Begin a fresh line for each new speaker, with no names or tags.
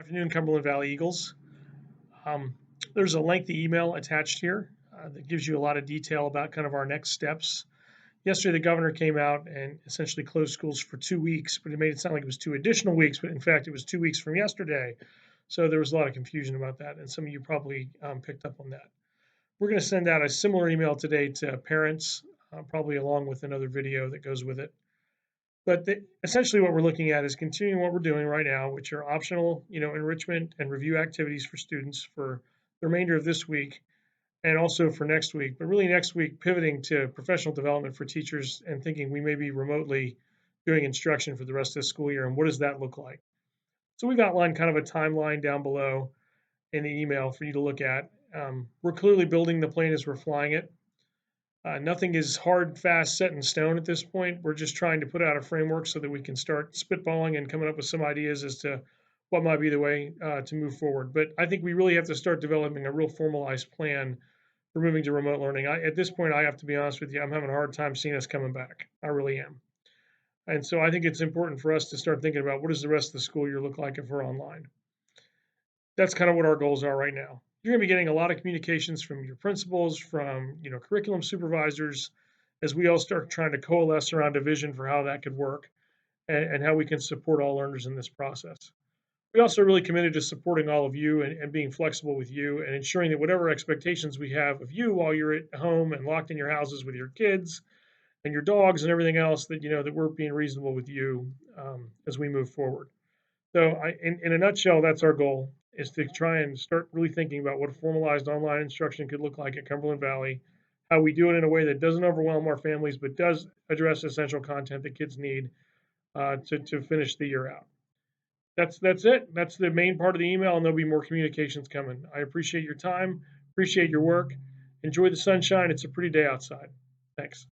Afternoon, Cumberland Valley Eagles. Um, there's a lengthy email attached here that gives you a lot of detail about kind of our next steps. Yesterday, the governor came out and essentially closed schools for 2 weeks, but it made it sound like it was 2 additional weeks, but in fact, it was 2 weeks from yesterday. So there was a lot of confusion about that, and some of you probably picked up on that. We're going to send out a similar email today to parents, probably along with another video that goes with it. But essentially, what we're looking at is continuing what we're doing right now, which are optional, enrichment and review activities for students for the remainder of this week and also for next week. But really, next week, pivoting to professional development for teachers and thinking we may be remotely doing instruction for the rest of the school year. And what does that look like? So we've outlined kind of a timeline down below in the email for you to look at. We're clearly building the plane as we're flying it. Nothing is hard, fast, set in stone at this point. We're just trying to put out a framework so that we can start spitballing and coming up with some ideas as to what might be the way to move forward. But I think we really have to start developing a real formalized plan for moving to remote learning. At this point, I have to be honest with you, I'm having a hard time seeing us coming back. I really am. And so I think it's important for us to start thinking about what does the rest of the school year look like if we're online. That's kind of what our goals are right now. You're going to be getting a lot of communications from your principals, from curriculum supervisors, as we all start trying to coalesce around a vision for how that could work and how we can support all learners in this process. We also are really committed to supporting all of you and being flexible with you and ensuring that whatever expectations we have of you while you're at home and locked in your houses with your kids and your dogs and everything else, that that we're being reasonable with you as we move forward. So, in a nutshell, that's our goal: is to try and start really thinking about what formalized online instruction could look like at Cumberland Valley, how we do it in a way that doesn't overwhelm our families, but does address essential content that kids need to finish the year out. That's it. That's the main part of the email, and there'll be more communications coming. I appreciate your time, appreciate your work. Enjoy the sunshine. It's a pretty day outside. Thanks.